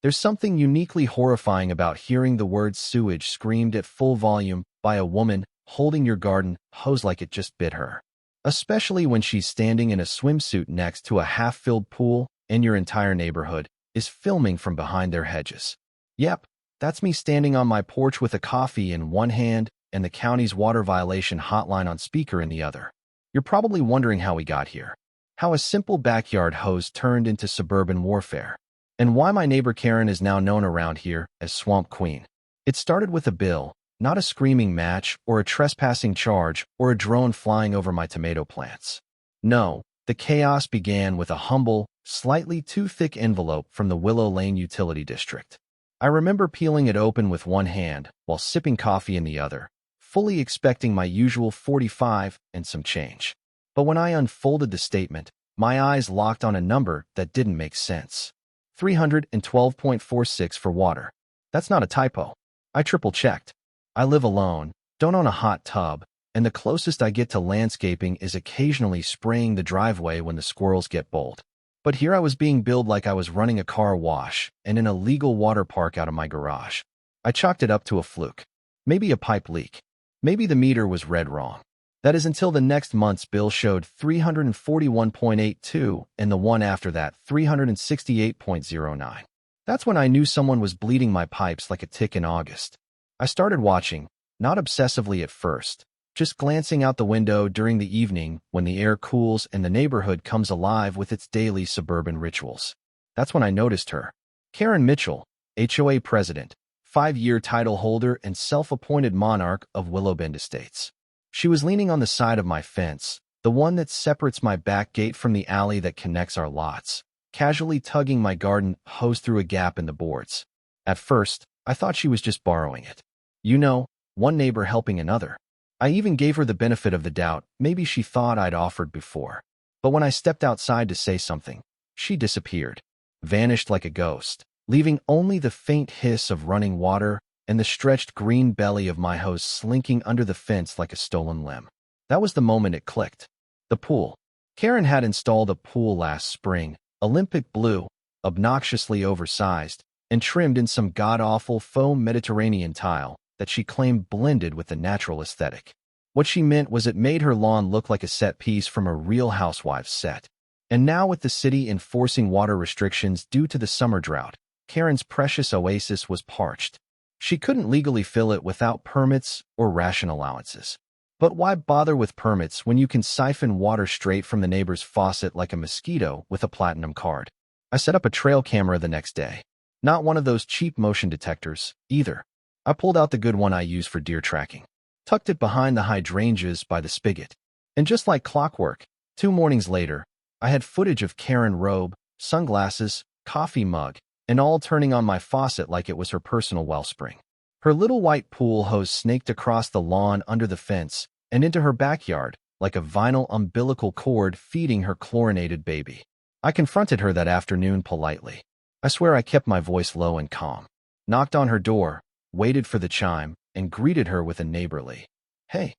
There's something uniquely horrifying about hearing the word sewage screamed at full volume by a woman holding your garden hose like it just bit her. Especially when she's standing in a swimsuit next to a half-filled pool and your entire neighborhood is filming from behind their hedges. Yep, that's me standing on my porch with a coffee in one hand and the county's water violation hotline on speaker in the other. You're probably wondering how we got here. How a simple backyard hose turned into suburban warfare. And why my neighbor Karen is now known around here as Swamp Queen. It started with a bill, not a screaming match or a trespassing charge or a drone flying over my tomato plants. No, the chaos began with a humble, slightly too thick envelope from the Willow Lane Utility District. I remember peeling it open with one hand while sipping coffee in the other, fully expecting my usual 45 and some change. But when I unfolded the statement, my eyes locked on a number that didn't make sense. 312.46 for water. That's not a typo. I triple-checked. I live alone, don't own a hot tub, and the closest I get to landscaping is occasionally spraying the driveway when the squirrels get bold. But here I was being billed like I was running a car wash and in a legal water park out of my garage. I chalked it up to a fluke. Maybe a pipe leak. Maybe the meter was read wrong. That is until the next month's bill showed 341.82 and the one after that 368.09. That's when I knew someone was bleeding my pipes like a tick in August. I started watching, not obsessively at first, just glancing out the window during the evening when the air cools and the neighborhood comes alive with its daily suburban rituals. That's when I noticed her. Karen Mitchell, HOA president, 5-year title holder and self-appointed monarch of Willow Bend Estates. She was leaning on the side of my fence, the one that separates my back gate from the alley that connects our lots, casually tugging my garden hose through a gap in the boards. At first, I thought she was just borrowing it. You know, one neighbor helping another. I even gave her the benefit of the doubt, maybe she thought I'd offered before. But when I stepped outside to say something, she disappeared, vanished like a ghost, leaving only the faint hiss of running water and the stretched green belly of my hose slinking under the fence like a stolen limb. That was the moment it clicked. The pool. Karen had installed a pool last spring, Olympic blue, obnoxiously oversized, and trimmed in some god-awful faux Mediterranean tile that she claimed blended with the natural aesthetic. What she meant was it made her lawn look like a set piece from a Real Housewives set. And now with the city enforcing water restrictions due to the summer drought, Karen's precious oasis was parched. She couldn't legally fill it without permits or ration allowances. But why bother with permits when you can siphon water straight from the neighbor's faucet like a mosquito with a platinum card? I set up a trail camera the next day. Not one of those cheap motion detectors, either. I pulled out the good one I use for deer tracking, tucked it behind the hydrangeas by the spigot. And just like clockwork, 2 mornings later, I had footage of Karen robe, sunglasses, coffee mug, and all turning on my faucet like it was her personal wellspring. Her little white pool hose snaked across the lawn under the fence and into her backyard like a vinyl umbilical cord feeding her chlorinated baby. I confronted her that afternoon politely. I swear I kept my voice low and calm. Knocked on her door, waited for the chime, and greeted her with a neighborly, "Hey,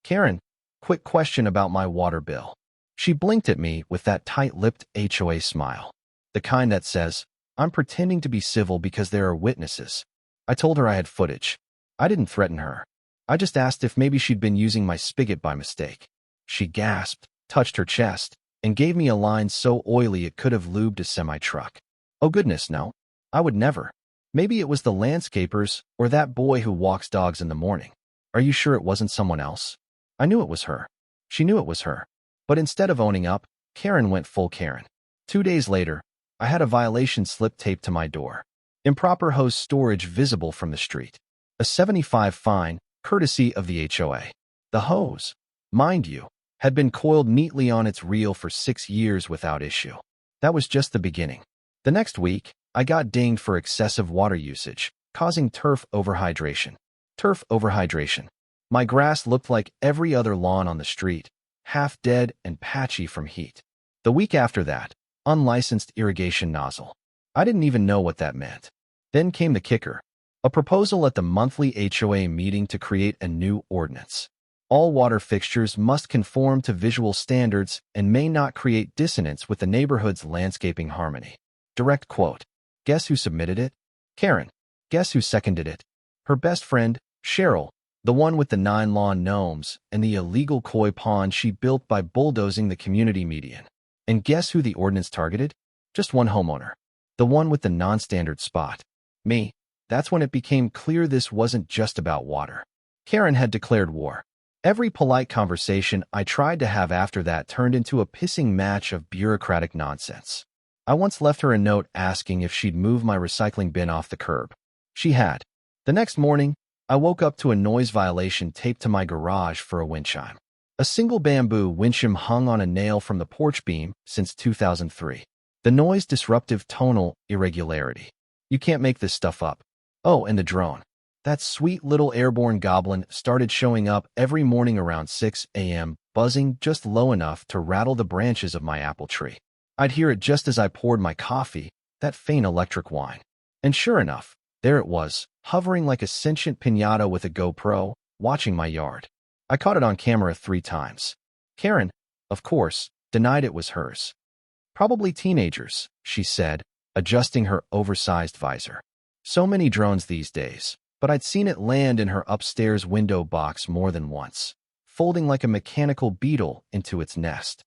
Karen, quick question about my water bill." She blinked at me with that tight-lipped HOA smile. The kind that says, "I'm pretending to be civil because there are witnesses." I told her I had footage. I didn't threaten her. I just asked if maybe she'd been using my spigot by mistake. She gasped, touched her chest, and gave me a line so oily it could have lubed a semi-truck. Oh goodness, no. I would never. Maybe it was the landscapers or that boy who walks dogs in the morning. Are you sure it wasn't someone else? I knew it was her. She knew it was her. But instead of owning up, Karen went full Karen. 2 days later, I had a violation slip taped to my door. Improper hose storage visible from the street. A $75 fine, courtesy of the HOA. The hose, mind you, had been coiled neatly on its reel for 6 years without issue. That was just the beginning. The next week, I got dinged for excessive water usage, causing turf overhydration. Turf overhydration. My grass looked like every other lawn on the street, half dead and patchy from heat. The week after that, unlicensed irrigation nozzle. I didn't even know what that meant. Then came the kicker. A proposal at the monthly HOA meeting to create a new ordinance. All water fixtures must conform to visual standards and may not create dissonance with the neighborhood's landscaping harmony. Direct quote. Guess who submitted it? Karen. Guess who seconded it? Her best friend, Cheryl, the one with the 9 lawn gnomes and the illegal koi pond she built by bulldozing the community median. And guess who the ordinance targeted? Just one homeowner. The one with the non-standard spot. Me. That's when it became clear this wasn't just about water. Karen had declared war. Every polite conversation I tried to have after that turned into a pissing match of bureaucratic nonsense. I once left her a note asking if she'd move my recycling bin off the curb. She had. The next morning, I woke up to a noise violation taped to my garage for a wind chime. A single bamboo wind chime hung on a nail from the porch beam since 2003. The noise disruptive tonal irregularity. You can't make this stuff up. Oh, and the drone. That sweet little airborne goblin started showing up every morning around 6 a.m., buzzing just low enough to rattle the branches of my apple tree. I'd hear it just as I poured my coffee, that faint electric whine. And sure enough, there it was, hovering like a sentient piñata with a GoPro, watching my yard. I caught it on camera 3 times. Karen, of course, denied it was hers. Probably teenagers, she said, adjusting her oversized visor. So many drones these days, but I'd seen it land in her upstairs window box more than once, folding like a mechanical beetle into its nest.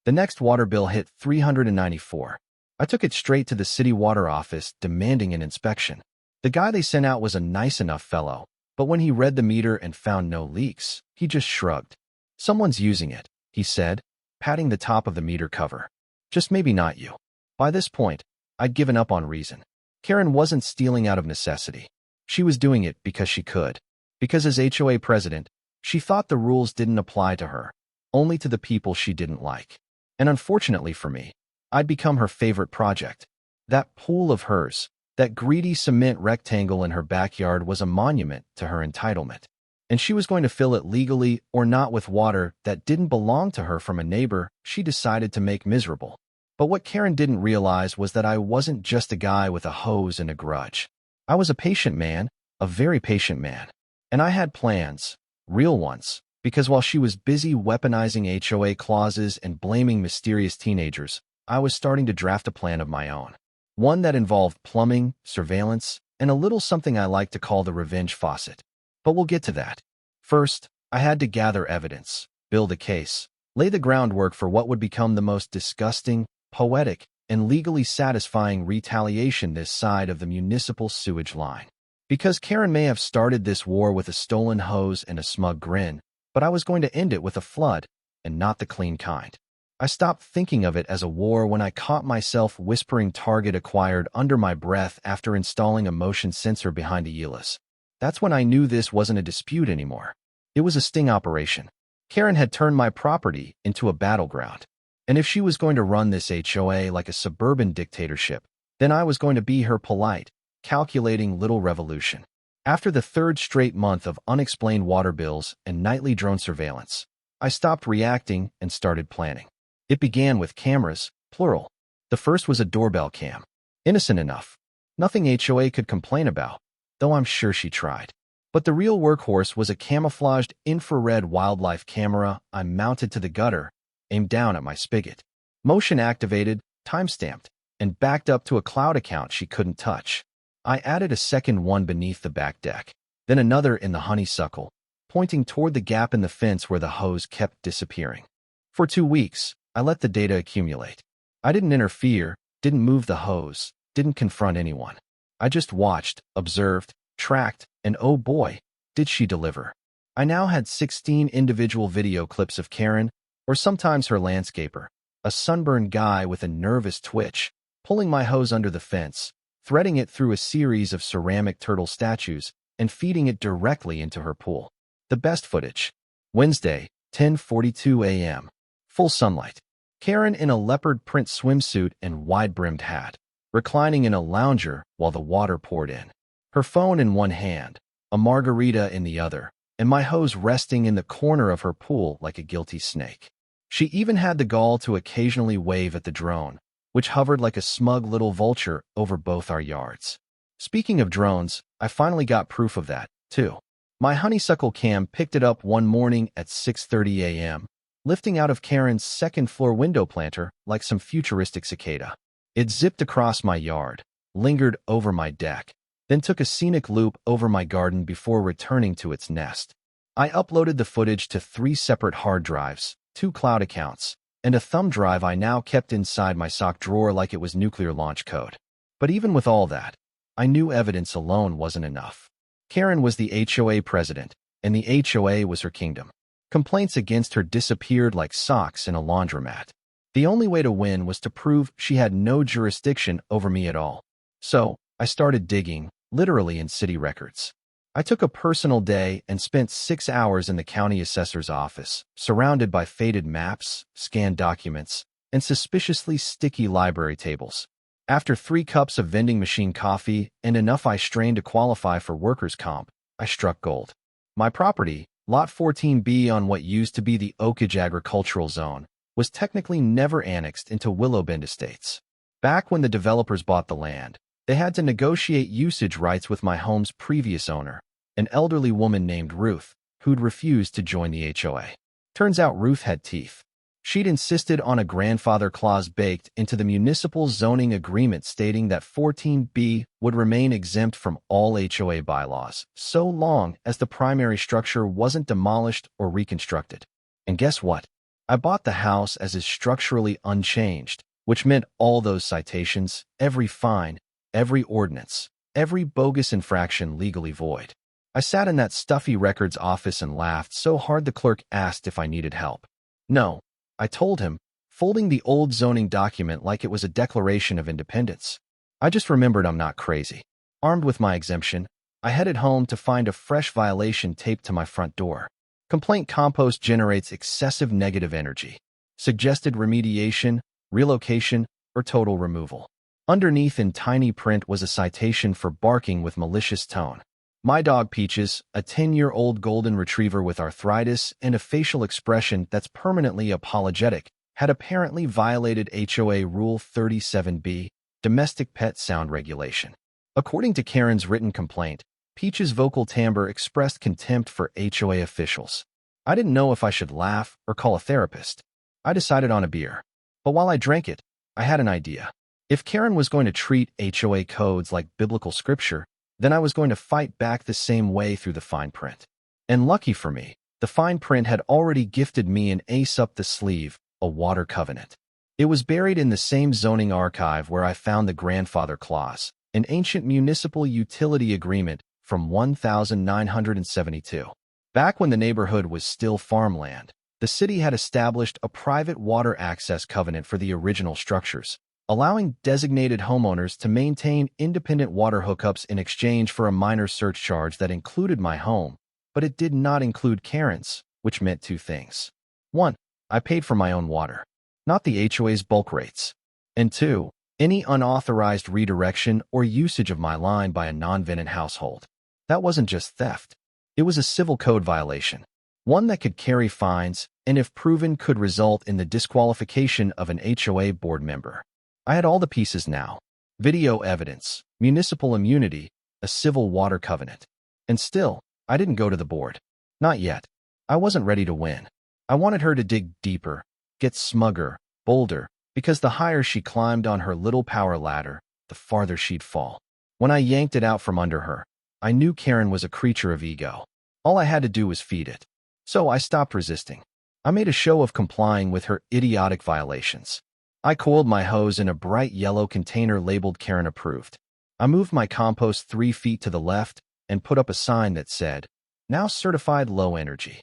The next water bill hit $394. I took it straight to the city water office, demanding an inspection. The guy they sent out was a nice enough fellow, but when he read the meter and found no leaks, he just shrugged. Someone's using it, he said, patting the top of the meter cover. Just maybe not you. By this point, I'd given up on reason. Karen wasn't stealing out of necessity. She was doing it because she could. Because as HOA president, she thought the rules didn't apply to her, only to the people she didn't like. And unfortunately for me, I'd become her favorite project. That pool of hers, that greedy cement rectangle in her backyard was a monument to her entitlement. And she was going to fill it legally or not with water that didn't belong to her from a neighbor she decided to make miserable. But what Karen didn't realize was that I wasn't just a guy with a hose and a grudge. I was a patient man, a very patient man. And I had plans, real ones, because while she was busy weaponizing HOA clauses and blaming mysterious teenagers, I was starting to draft a plan of my own. One that involved plumbing, surveillance, and a little something I like to call the revenge faucet. But we'll get to that. First, I had to gather evidence, build a case, lay the groundwork for what would become the most disgusting, poetic, and legally satisfying retaliation this side of the municipal sewage line. Because Karen may have started this war with a stolen hose and a smug grin, but I was going to end it with a flood, and not the clean kind. I stopped thinking of it as a war when I caught myself whispering target acquired under my breath after installing a motion sensor behind the ELAs. That's when I knew this wasn't a dispute anymore. It was a sting operation. Karen had turned my property into a battleground. And if she was going to run this HOA like a suburban dictatorship, then I was going to be her polite, calculating little revolution. After the 3rd straight month of unexplained water bills and nightly drone surveillance, I stopped reacting and started planning. It began with cameras, plural. The first was a doorbell cam. Innocent enough. Nothing HOA could complain about, though I'm sure she tried. But the real workhorse was a camouflaged infrared wildlife camera I mounted to the gutter, aimed down at my spigot. Motion activated, time-stamped, and backed up to a cloud account she couldn't touch. I added a second one beneath the back deck, then another in the honeysuckle, pointing toward the gap in the fence where the hose kept disappearing. For 2 weeks, I let the data accumulate. I didn't interfere, didn't move the hose, didn't confront anyone. I just watched, observed, tracked, and oh boy, did she deliver. I now had 16 individual video clips of Karen, or sometimes her landscaper, a sunburned guy with a nervous twitch, pulling my hose under the fence, threading it through a series of ceramic turtle statues, and feeding it directly into her pool. The best footage. Wednesday, 10:42 a.m. Full sunlight. Karen in a leopard print swimsuit and wide-brimmed hat, reclining in a lounger while the water poured in. Her phone in one hand, a margarita in the other, and my hose resting in the corner of her pool like a guilty snake. She even had the gall to occasionally wave at the drone, which hovered like a smug little vulture over both our yards. Speaking of drones, I finally got proof of that, too. My honeysuckle cam picked it up one morning at 6:30 a.m., lifting out of Karen's second-floor window planter like some futuristic cicada. It zipped across my yard, lingered over my deck, then took a scenic loop over my garden before returning to its nest. I uploaded the footage to 3 separate hard drives, 2 cloud accounts, and a thumb drive I now kept inside my sock drawer like it was nuclear launch code. But even with all that, I knew evidence alone wasn't enough. Karen was the HOA president, and the HOA was her kingdom. Complaints against her disappeared like socks in a laundromat. The only way to win was to prove she had no jurisdiction over me at all. So, I started digging, literally in city records. I took a personal day and spent 6 hours in the county assessor's office, surrounded by faded maps, scanned documents, and suspiciously sticky library tables. After 3 cups of vending machine coffee and enough I strained to qualify for workers' comp, I struck gold. My property, Lot 14B on what used to be the Oakage Agricultural Zone, was technically never annexed into Willowbend Estates. Back when the developers bought the land, they had to negotiate usage rights with my home's previous owner, an elderly woman named Ruth, who'd refused to join the HOA. Turns out Ruth had teeth. She'd insisted on a grandfather clause baked into the municipal zoning agreement stating that 14B would remain exempt from all HOA bylaws, so long as the primary structure wasn't demolished or reconstructed. And guess what? I bought the house as is structurally unchanged, which meant all those citations, every fine, every ordinance, every bogus infraction legally void. I sat in that stuffy records office and laughed so hard the clerk asked if I needed help. No, I told him, folding the old zoning document like it was a declaration of independence. I just remembered I'm not crazy. Armed with my exemption, I headed home to find a fresh violation taped to my front door. Complaint compost generates excessive negative energy. Suggested remediation, relocation, or total removal. Underneath in tiny print was a citation for barking with malicious tone. My dog Peaches, a 10-year-old golden retriever with arthritis and a facial expression that's permanently apologetic, had apparently violated HOA Rule 37B, Domestic Pet Sound Regulation. According to Karen's written complaint, Peach's vocal timbre expressed contempt for HOA officials. I didn't know if I should laugh or call a therapist. I decided on a beer. But while I drank it, I had an idea. If Karen was going to treat HOA codes like biblical scripture, then I was going to fight back the same way through the fine print. And lucky for me, the fine print had already gifted me an ace up the sleeve, a water covenant. It was buried in the same zoning archive where I found the grandfather clause, an ancient municipal utility agreement from 1972. Back when the neighborhood was still farmland, the city had established a private water access covenant for the original structures, allowing designated homeowners to maintain independent water hookups in exchange for a minor surcharge that included my home, but it did not include Karen's, which meant 2 things. 1, I paid for my own water, not the HOA's bulk rates. And 2, any unauthorized redirection or usage of my line by a non-venant household. That wasn't just theft. It was a civil code violation, one that could carry fines and if proven could result in the disqualification of an HOA board member. I had all the pieces now. Video evidence, municipal immunity, a civil water covenant. And still, I didn't go to the board. Not yet. I wasn't ready to win. I wanted her to dig deeper, get smugger, bolder, because the higher she climbed on her little power ladder, the farther she'd fall. When I yanked it out from under her, I knew Karen was a creature of ego. All I had to do was feed it. So I stopped resisting. I made a show of complying with her idiotic violations. I coiled my hose in a bright yellow container labeled Karen Approved. I moved my compost 3 feet to the left and put up a sign that said, "Now certified low energy."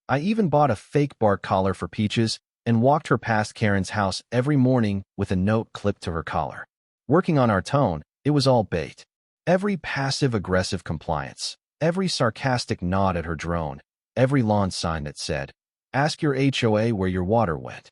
I even bought a fake bark collar for Peaches and walked her past Karen's house every morning with a note clipped to her collar. Working on our tone, it was all bait. Every passive-aggressive compliance, every sarcastic nod at her drone, every lawn sign that said, "Ask your HOA where your water went."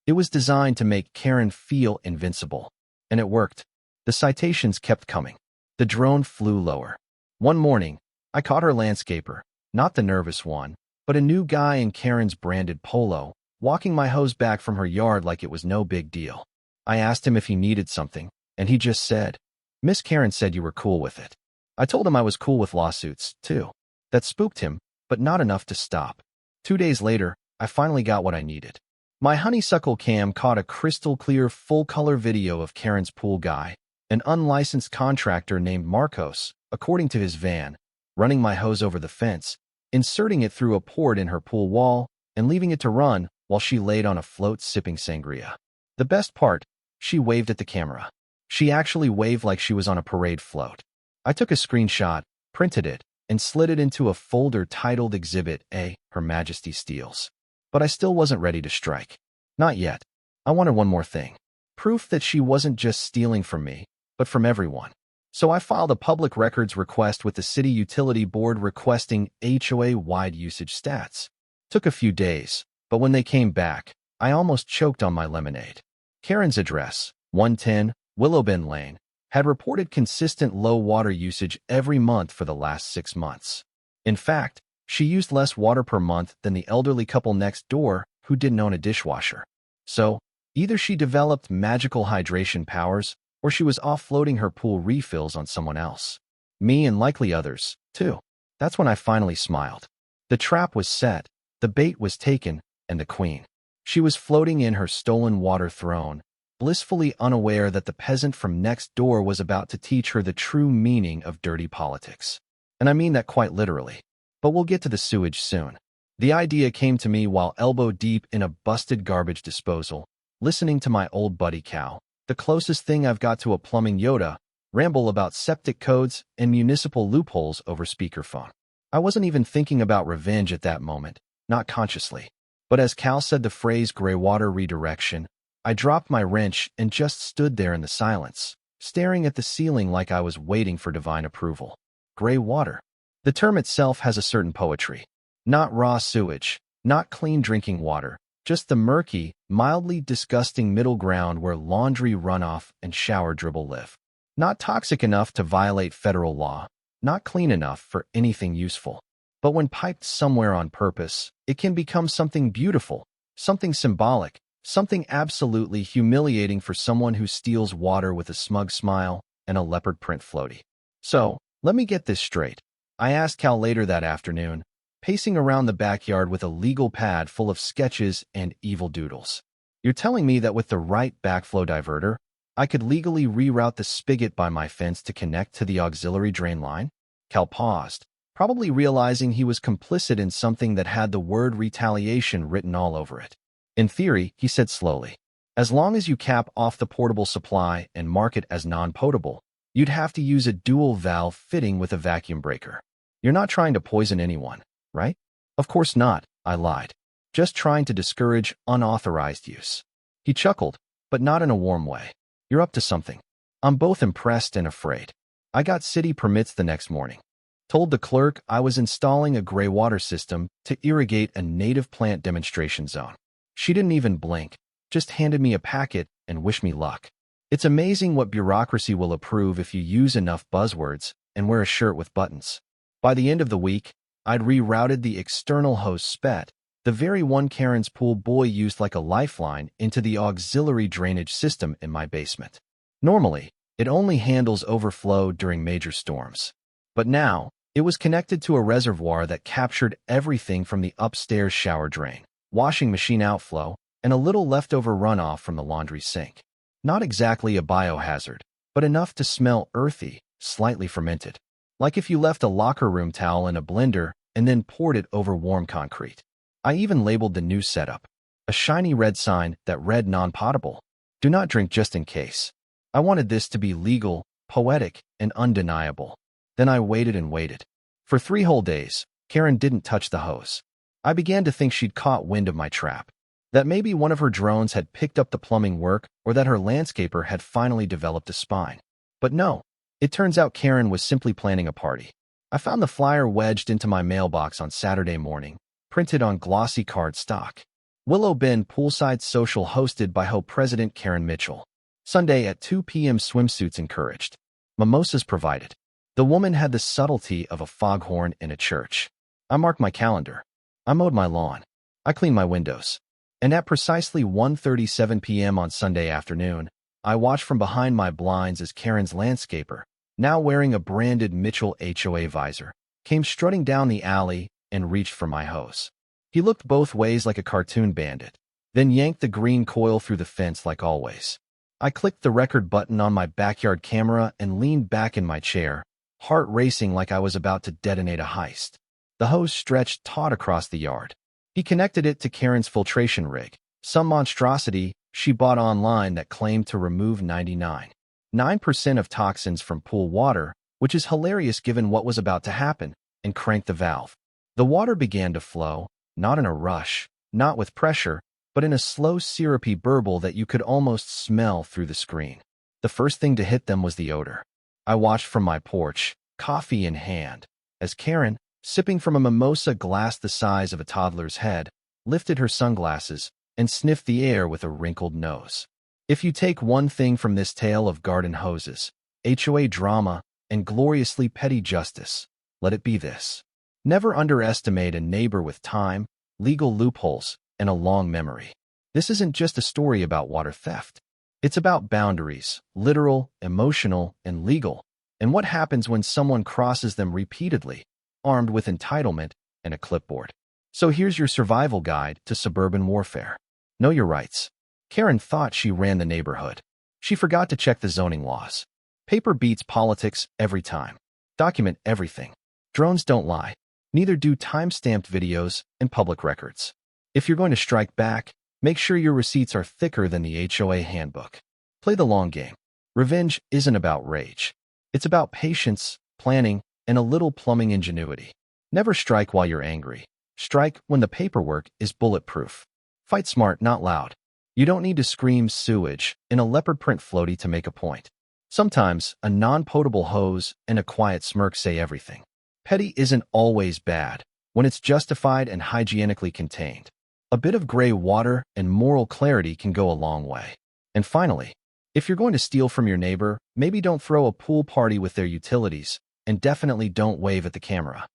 It was designed to make Karen feel invincible. And it worked. The citations kept coming. The drone flew lower. One morning, I caught her landscaper, not the nervous one, but a new guy in Karen's branded polo, walking my hose back from her yard like it was no big deal. I asked him if he needed something, and he just said, "Miss Karen said you were cool with it." I told him I was cool with lawsuits, too. That spooked him, but not enough to stop. 2 days later, I finally got what I needed. My honeysuckle cam caught a crystal-clear, full-color video of Karen's pool guy, an unlicensed contractor named Marcos, according to his van, running my hose over the fence, inserting it through a port in her pool wall, and leaving it to run while she laid on a float sipping sangria. The best part, she waved at the camera. She actually waved like she was on a parade float. I took a screenshot, printed it, and slid it into a folder titled Exhibit A, Her Majesty Steals. But I still wasn't ready to strike. Not yet. I wanted one more thing. Proof that she wasn't just stealing from me, but from everyone. So I filed a public records request with the City Utility Board requesting HOA-wide usage stats. Took a few days, but when they came back, I almost choked on my lemonade. Karen's address, 110 Willowbend Lane, had reported consistent low water usage every month for the last 6 months. In fact, she used less water per month than the elderly couple next door who didn't own a dishwasher. So, either she developed magical hydration powers, or she was offloading her pool refills on someone else. Me and likely others, too. That's when I finally smiled. The trap was set, the bait was taken, and the queen. She was floating in her stolen water throne, blissfully unaware that the peasant from next door was about to teach her the true meaning of dirty politics. And I mean that quite literally. But we'll get to the sewage soon. The idea came to me while elbow deep in a busted garbage disposal, listening to my old buddy Cal, the closest thing I've got to a plumbing Yoda, ramble about septic codes and municipal loopholes over speakerphone. I wasn't even thinking about revenge at that moment, not consciously. But as Cal said the phrase gray water redirection, I dropped my wrench and just stood there in the silence, staring at the ceiling like I was waiting for divine approval. Gray water. The term itself has a certain poetry. Not raw sewage, not clean drinking water, just the murky, mildly disgusting middle ground where laundry runoff and shower dribble live. Not toxic enough to violate federal law, not clean enough for anything useful. But when piped somewhere on purpose, it can become something beautiful, something symbolic, something absolutely humiliating for someone who steals water with a smug smile and a leopard print floaty. So, let me get this straight. I asked Cal later that afternoon, pacing around the backyard with a legal pad full of sketches and evil doodles. You're telling me that with the right backflow diverter, I could legally reroute the spigot by my fence to connect to the auxiliary drain line? Cal paused, probably realizing he was complicit in something that had the word retaliation written all over it. In theory, he said slowly, as long as you cap off the portable supply and mark it as non-potable, you'd have to use a dual valve fitting with a vacuum breaker. You're not trying to poison anyone, right? Of course not, I lied. Just trying to discourage unauthorized use. He chuckled, but not in a warm way. You're up to something. I'm both impressed and afraid. I got city permits the next morning. Told the clerk I was installing a gray water system to irrigate a native plant demonstration zone. She didn't even blink, just handed me a packet and wished me luck. It's amazing what bureaucracy will approve if you use enough buzzwords and wear a shirt with buttons. By the end of the week, I'd rerouted the external hose spet, the very one Karen's pool boy used like a lifeline, into the auxiliary drainage system in my basement. Normally, it only handles overflow during major storms. But now, it was connected to a reservoir that captured everything from the upstairs shower drain, washing machine outflow, and a little leftover runoff from the laundry sink. Not exactly a biohazard, but enough to smell earthy, slightly fermented. Like if you left a locker room towel in a blender and then poured it over warm concrete. I even labeled the new setup. A shiny red sign that read non-potable. Do not drink just in case. I wanted this to be legal, poetic, and undeniable. Then I waited and waited. For 3 whole days, Karen didn't touch the hose. I began to think she'd caught wind of my trap. That maybe one of her drones had picked up the plumbing work or that her landscaper had finally developed a spine. But no, it turns out Karen was simply planning a party. I found the flyer wedged into my mailbox on Saturday morning, printed on glossy card stock. Willow Bend Poolside Social hosted by HOA President Karen Mitchell. Sunday at 2 p.m. swimsuits encouraged. Mimosas provided. The woman had the subtlety of a foghorn in a church. I marked my calendar. I mowed my lawn. I cleaned my windows. And at precisely 1:37 p.m. on Sunday afternoon, I watched from behind my blinds as Karen's landscaper, now wearing a branded Mitchell HOA visor, came strutting down the alley and reached for my hose. He looked both ways like a cartoon bandit, then yanked the green coil through the fence like always. I clicked the record button on my backyard camera and leaned back in my chair, heart racing like I was about to detonate a heist. The hose stretched taut across the yard. He connected it to Karen's filtration rig, some monstrosity she bought online that claimed to remove 99.9% of toxins from pool water, which is hilarious given what was about to happen, and cranked the valve. The water began to flow, not in a rush, not with pressure, but in a slow syrupy burble that you could almost smell through the screen. The first thing to hit them was the odor. I watched from my porch, coffee in hand, as Karen, sipping from a mimosa glass the size of a toddler's head, lifted her sunglasses and sniffed the air with a wrinkled nose. If you take one thing from this tale of garden hoses, HOA drama, and gloriously petty justice, let it be this. Never underestimate a neighbor with time, legal loopholes, and a long memory. This isn't just a story about water theft. It's about boundaries, literal, emotional, and legal, and what happens when someone crosses them repeatedly, armed with entitlement and a clipboard. So here's your survival guide to suburban warfare. Know your rights. Karen thought she ran the neighborhood. She forgot to check the zoning laws. Paper beats politics every time. Document everything. Drones don't lie. Neither do time-stamped videos and public records. If you're going to strike back, make sure your receipts are thicker than the HOA handbook. Play the long game. Revenge isn't about rage. It's about patience, planning, and a little plumbing ingenuity. Never strike while you're angry. Strike when the paperwork is bulletproof. Fight smart, not loud. You don't need to scream sewage in a leopard print floaty to make a point. Sometimes a non-potable hose and a quiet smirk say everything. Petty isn't always bad when it's justified and hygienically contained. A bit of gray water and moral clarity can go a long way. And finally, if you're going to steal from your neighbor, maybe don't throw a pool party with their utilities, and definitely don't wave at the camera.